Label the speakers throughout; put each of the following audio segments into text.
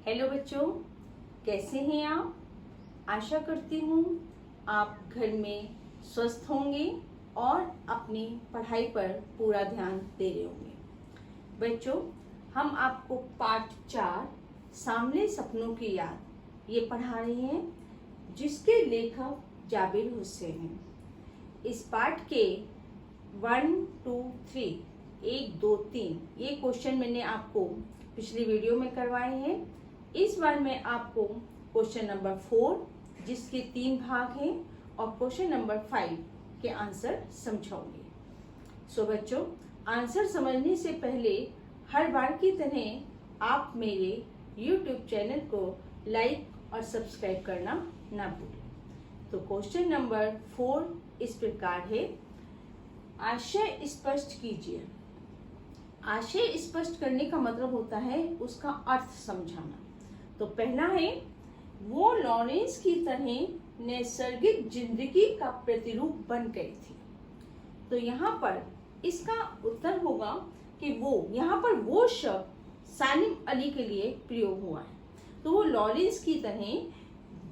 Speaker 1: Hello बच्चों, कैसे हैं आप? आशा करती हूँ आप घर में स्वस्थ होंगे और अपनी पढ़ाई पर पूरा ध्यान दे रहे होंगे। बच्चों, हम आपको पाठ 4 सामने सपनों की याद ये पढ़ा रहे हैं, जिसके लेखक जाबिर हुसैन हैं। इस पाठ के 1, 2, 3 1, 2, 3 ये क्वेश्चन मैंने आपको पिछली वीडियो में करवाए हैं। इस बार मैं आपको क्वेश्चन नंबर 4 जिसके 3 भाग हैं और क्वेश्चन नंबर 5 के आंसर समझाऊंगी। सो बच्चों, आंसर समझने से पहले हर बार की तरह आप मेरे YouTube चैनल को लाइक और सब्सक्राइब करना ना भूलें। तो क्वेश्चन नंबर 4 इस प्रकार है, आशय स्पष्ट कीजिए। आशय स्पष्ट करने का मतलब होता है उसका अर्थ समझाना। तो पहला है, वो लॉरेंस की तरह नैसर्गिक जिंदगी का प्रतिरूप बन गई थी। तो यहाँ पर इसका उत्तर होगा कि वो, यहाँ पर वो शब्द सालिम अली के लिए प्रयोग हुआ है। तो वो लॉरेंस की तरह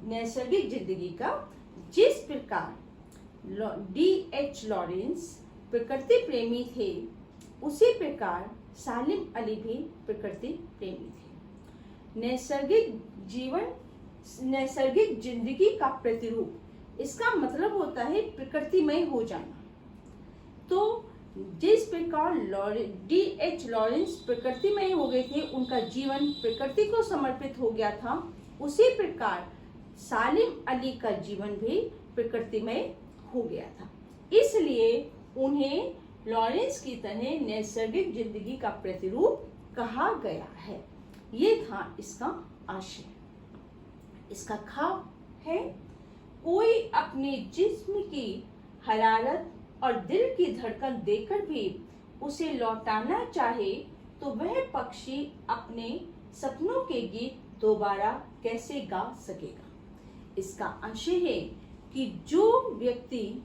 Speaker 1: नैसर्गिक जिंदगी का, जिस प्रकार D.H. लॉरेंस प्रकृति प्रेमी थे, उसी प्रकार सालिम अली भी प्रकृति प्रेमी थे। नैसर्गिक जिंदगी का प्रतिरूप, इसका मतलब होता है प्रकृतिमय हो जाना। तो जिस प्रकार D.H. लॉरेंस प्रकृतिमय हो गए थे, उनका जीवन प्रकृति को समर्पित हो गया था, उसी प्रकार सालिम अली का जीवन भी प्रकृतिमय हो गया था। इसलिए उन्हें लॉरेंस की तरह नैसर्गिक जिंदगी का प्रतिरूप कहा गया है। ये था इसका आशय। इसका खाब है, कोई अपने जिस्म की हरारत और दिल की धड़कन देकर भी उसे लौटाना चाहे तो वह पक्षी अपने सपनों के गीत दोबारा कैसे गा सकेगा। इसका आशय है कि जो व्यक्ति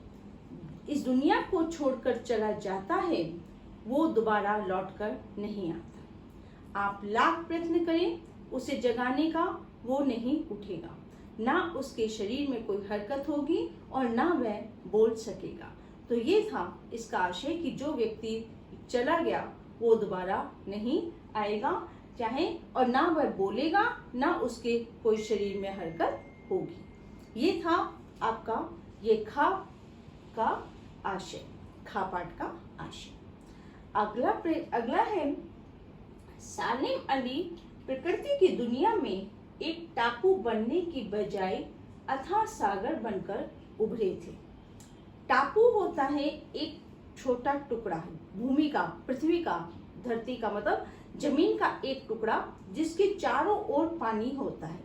Speaker 1: इस दुनिया को छोड़कर चला जाता है, वो दोबारा लौटकर नहीं आता। आप लाख प्रयत्न करें उसे जगाने का, वो नहीं उठेगा। ना उसके शरीर में कोई हरकत होगी और ना वह बोल सकेगा। तो ये था इसका आशय कि जो व्यक्ति चला गया वो दोबारा नहीं आएगा, चाहे और ना वह बोलेगा, ना उसके कोई शरीर में हरकत होगी। ये था आपका ये खा का आशय, खा पाठ का आशय। अगला है, सालिम अली प्रकृति की दुनिया में एक टापू बनने की बजाय अथाह सागर बनकर उभरे थे। टापू होता है एक छोटा टुकड़ा, भूमि का, पृथ्वी का, धरती का मतलब जमीन का एक टुकड़ा जिसके चारों ओर पानी होता है,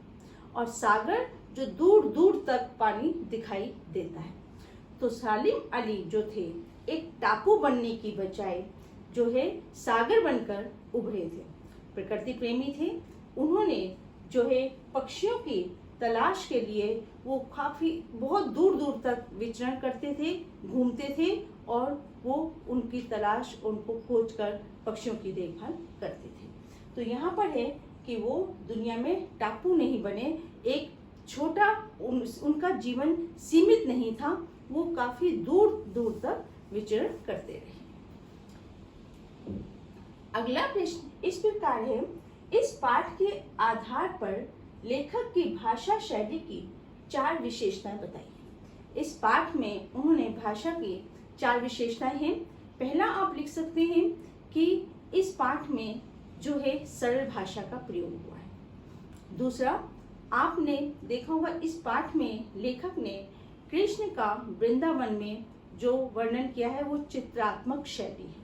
Speaker 1: और सागर जो दूर दूर तक पानी दिखाई देता है। तो सालिम अली जो थे, एक टापू बनने की बजाय जो है सागर बनकर उभरे थे। प्रकृति प्रेमी थे। उन्होंने जो है पक्षियों की तलाश के लिए वो बहुत दूर दूर तक विचरण करते थे, घूमते थे, और वो उनकी तलाश, उनको खोज कर पक्षियों की देखभाल करते थे। तो यहाँ पर है कि वो दुनिया में टापू नहीं बने, एक छोटा उनका जीवन सीमित नहीं था, वो काफी दूर दूर तक विचरण करते रहे। अगला प्रश्न इस प्रकार है, इस पाठ के आधार पर लेखक की भाषा शैली की 4 विशेषताएं बताइए। इस पाठ में उन्होंने भाषा की 4 विशेषताएं हैं। पहला आप लिख सकते हैं कि इस पाठ में जो है सरल भाषा का प्रयोग हुआ है। दूसरा, आपने देखा होगा इस पाठ में लेखक ने कृष्ण का वृंदावन में जो वर्णन किया है वो चित्रात्मक शैली है।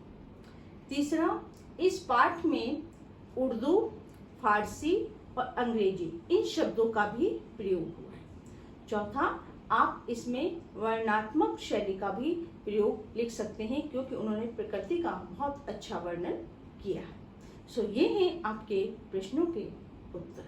Speaker 1: तीसरा, इस पाठ में उर्दू, फारसी और अंग्रेजी इन शब्दों का भी प्रयोग हुआ है। चौथा, आप इसमें वर्णनात्मक शैली का भी प्रयोग लिख सकते हैं, क्योंकि उन्होंने प्रकृति का बहुत अच्छा वर्णन किया है। सो ये हैं आपके प्रश्नों के उत्तर।